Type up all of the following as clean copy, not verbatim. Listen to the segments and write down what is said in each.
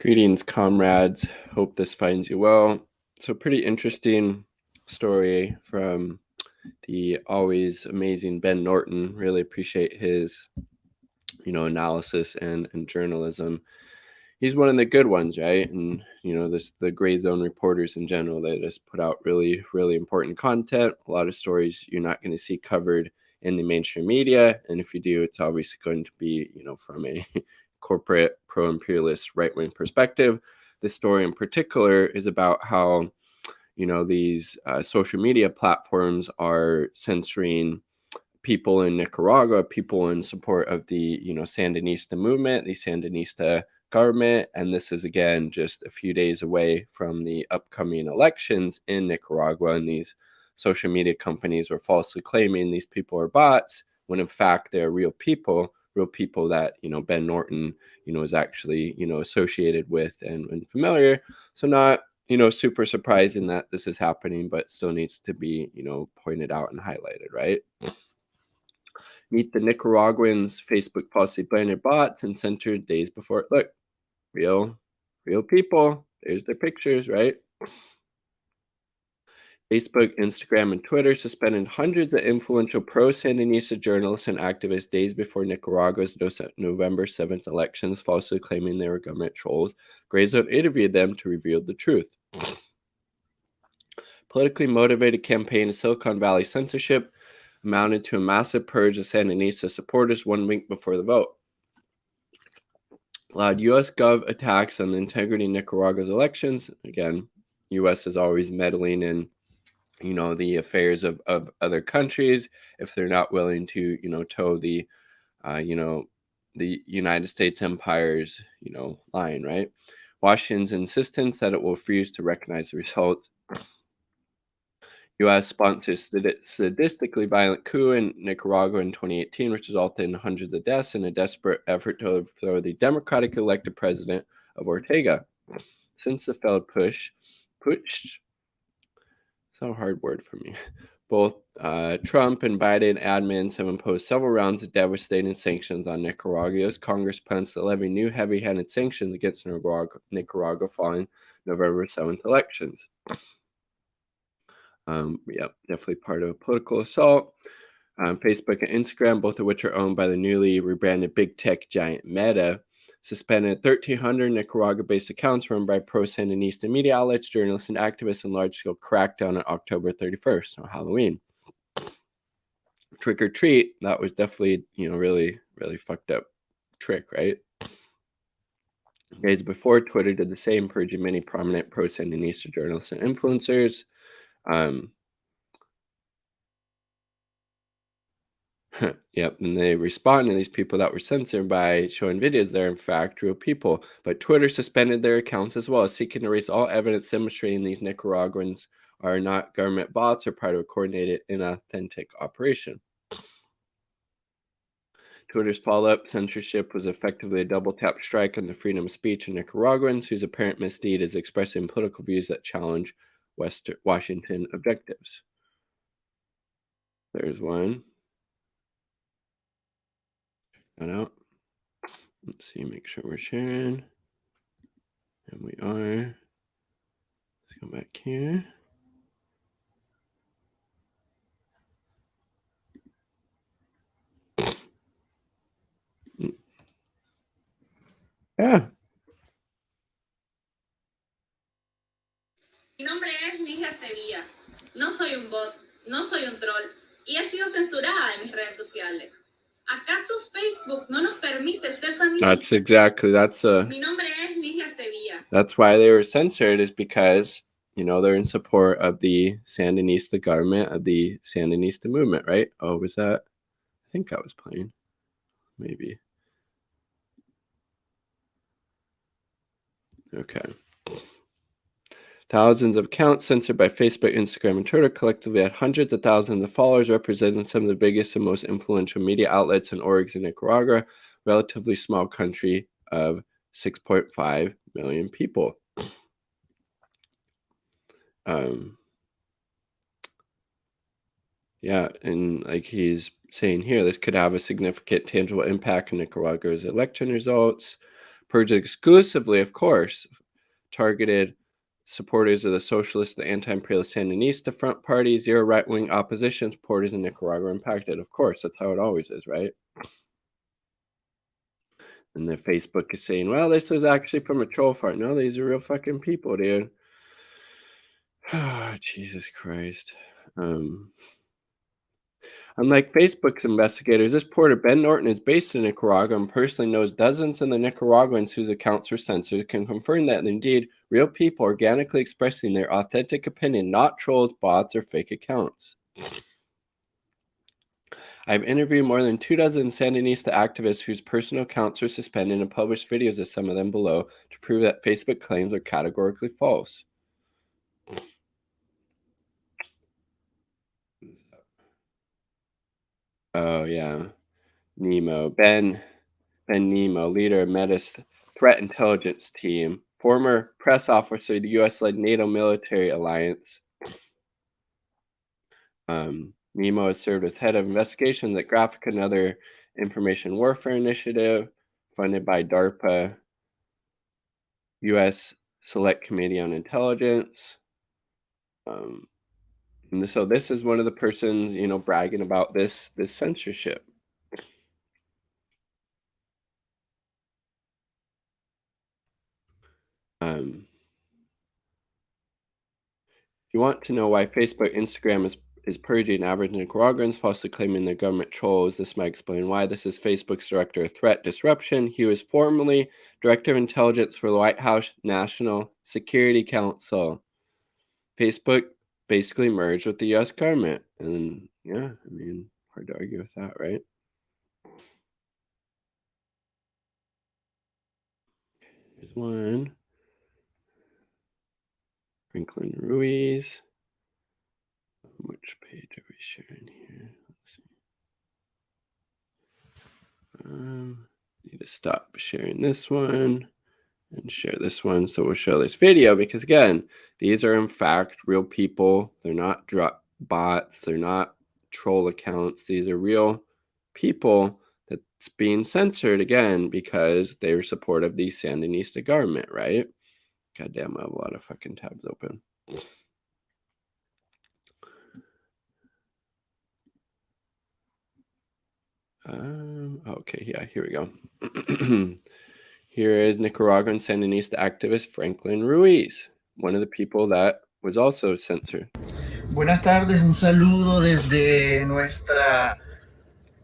Greetings, comrades. Hope this finds you well. So, pretty interesting story from the always amazing Ben Norton. Really appreciate his, analysis and journalism. He's one of the good ones, right? And the Grayzone reporters in general, they just put out really, really important content. A lot of stories you're not going to see covered in the mainstream media, and if you do, it's obviously going to be, from a corporate pro-imperialist right-wing perspective. This story in particular is about how these social media platforms are censoring people in Nicaragua, people in support of the Sandinista movement, the Sandinista government, and this is again just a few days away from the upcoming elections in Nicaragua, and these social media companies were falsely claiming these people are bots when in fact they're real people that Ben Norton is actually associated with and familiar. So not super surprising that this is happening, but still needs to be pointed out and highlighted, right? Meet the Nicaraguans. Facebook falsely branded bots and censored days before. Look, real, real people. There's their pictures, right? Facebook, Instagram, and Twitter suspended hundreds of influential pro-Sandinista journalists and activists days before Nicaragua's November 7th elections, falsely claiming they were government trolls. Grayzone interviewed them to reveal the truth. Politically motivated campaign of Silicon Valley censorship amounted to a massive purge of Sandinista supporters 1 week before the vote. Allowed U.S. Gov attacks on the integrity of Nicaragua's elections. Again, U.S. is always meddling in, the affairs of other countries if they're not willing to, toe the, the United States empire's, line, right? Washington's insistence that it will refuse to recognize the results. U.S. sponsored sadistically violent coup in Nicaragua in 2018, which resulted in hundreds of deaths in a desperate effort to overthrow the democratic elected president of Ortega. Since the failed push, it's a hard word for me. Both Trump and Biden admins have imposed several rounds of devastating sanctions on Nicaragua as Congress plans to levy new heavy-handed sanctions against Nicaragua following November 7th elections. Definitely part of a political assault. Facebook and Instagram, both of which are owned by the newly rebranded big tech giant Meta, suspended 1,300 Nicaragua-based accounts run by pro-Sandinista media outlets, journalists, and activists in large-scale crackdown on October 31st, on Halloween. Trick or treat, that was definitely, really, really fucked up trick, right? Days before, Twitter did the same, purging many prominent pro-Sandinista journalists and influencers. Yep, and they respond to these people that were censored by showing videos they're in fact real people. But Twitter suspended their accounts as well, seeking to erase all evidence demonstrating these Nicaraguans are not government bots or part of a coordinated, inauthentic operation. Twitter's follow-up censorship was effectively a double-tap strike on the freedom of speech of Nicaraguans, whose apparent misdeed is expressing political views that challenge Washington objectives. There's one. Check that out. Let's see, make sure we're sharing. And we are. Let's go back here. Yeah. Mi nombre es Ligia Sevilla. No soy un bot, no soy un troll y he sido censurada en mis redes sociales. ¿Acaso Facebook no nos permite ser sandinistas? Mi nombre es Ligia Sevilla. That's why they were censored, is because they're in support of the Sandinista government, of the Sandinista movement, right? Oh, was that? I think I was playing. Maybe. Okay. Thousands of accounts censored by Facebook, Instagram, and Twitter collectively had hundreds of thousands of followers, representing some of the biggest and most influential media outlets and orgs in Nicaragua, relatively small country of 6.5 million people. Yeah, and like he's saying here, this could have a significant tangible impact on Nicaragua's election results. purged exclusively, of course, targeted supporters of the socialist, the anti-imperialist Sandinista front party, zero right-wing opposition supporters in Nicaragua impacted. Of course, that's how it always is, right? And then Facebook is saying, well, this was actually from a troll farm. No, these are real fucking people, dude. Jesus Christ. Unlike Facebook's investigators, this porter, Ben Norton, is based in Nicaragua and personally knows dozens of the Nicaraguans whose accounts were censored, can confirm that indeed real people organically expressing their authentic opinion, not trolls, bots, or fake accounts. I've interviewed more than 24 Sandinista activists whose personal accounts were suspended and published videos of some of them below to prove that Facebook claims are categorically false. Oh, yeah. Nemo. Ben Nemo, leader of Meta's threat intelligence team, former press officer of the U.S.-led NATO military alliance. Nemo had served as head of investigations at Graphic, another information warfare initiative funded by DARPA, U.S. Select Committee on Intelligence. And so this is one of the persons, bragging about this censorship. If you want to know why Facebook, Instagram is purging average Nicaraguans, falsely claiming their government trolls, this might explain why. This is Facebook's director of threat disruption. He was formerly director of intelligence for the White House National Security Council. Facebook basically merged with the U.S. government. And yeah, hard to argue with that, right? Here's one. Franklin Ruiz. Which page are we sharing here? Let's see. Need to stop sharing this one and share this one. So we'll show this video because, again, these are in fact real people. They're not bots. They're not troll accounts. These are real people that's being censored, again, because they're supportive of the Sandinista government, right? Goddamn, I have a lot of fucking tabs open. Okay, yeah, here we go. Here is Nicaraguan Sandinista activist Franklin Ruiz, one of the people that was also censored. Buenas tardes, un saludo desde nuestra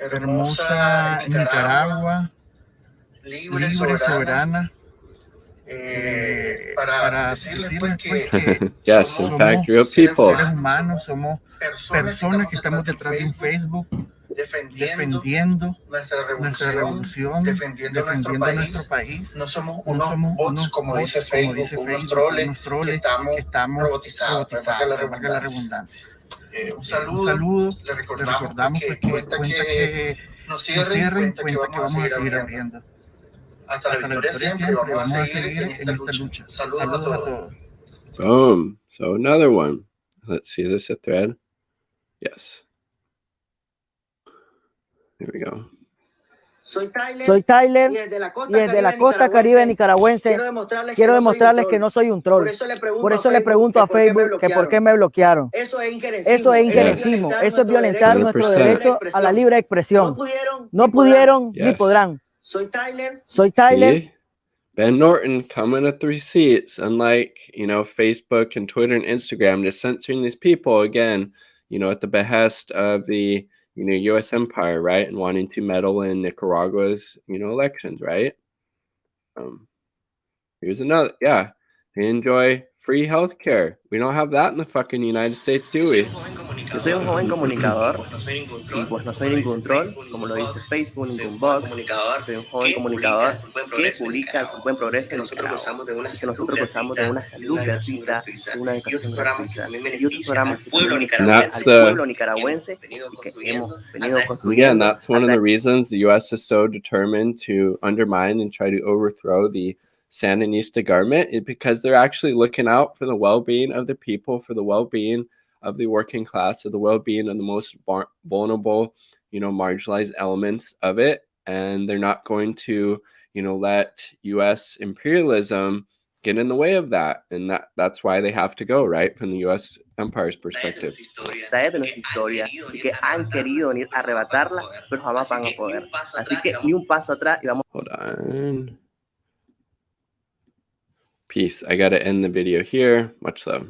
hermosa Nicaragua, libre, soberana. Para decirles pues que yes, somos, in fact, real people. Seres humanos, somos personas que estamos detrás de un Facebook defendiendo nuestra revolución, defendiendo nuestro país. No somos unos bots, como dice Facebook, unos troles que estamos robotizados, valga la redundancia. Un saludo, le recordamos pues, que cuenta que nos cierren, cuenta que vamos a seguir abriendo. Hasta la victoria siempre, vamos a seguir en esta lucha. Saludos a todos. Boom. So another one. Let's see, is this a thread? Yes. Here we go. Soy Tyler y desde la costa caribe nicaragüense quiero demostrarles que no soy un troll. Por eso le pregunto a Facebook que por qué me bloquearon. Eso es injerencismo, eso es violentar nuestro derecho a la libre expresión. No pudieron ni podrán. Soy Tyler. See? Ben Norton coming with the receipts, unlike, Facebook and Twitter and Instagram, just censoring these people again, at the behest of the U.S. empire, right? And wanting to meddle in Nicaragua's, elections, right? Here's another, yeah. They enjoy free healthcare. We don't have that in the fucking United States, do we? Yo soy un joven comunicador y pues no soy ningún troll, como lo dice Facebook, ningún bot. Soy un joven comunicador que publica con buen progreso en Nicaragua. Así que nosotros gozamos de una salud gratuita, de una educación gratuita y otros programas que benefician al pueblo nicaragüense y que hemos venido construyendo. Again, that's one of the reasons the U.S. is so determined to undermine and try to overthrow the Sandinista government, is because they're actually looking out for the well-being of the people, for the well-being of the working class, of the well-being of the most vulnerable, marginalized elements of it. And they're not going to, let U.S. imperialism get in the way of that, and that's why they have to go, right, from the U.S. empire's perspective. De nuestra historia y que han querido venir a arrebatarla, pero jamás van a poder. Así que ni un paso atrás y vamos. Hold on. Peace. I gotta end the video here. Much love.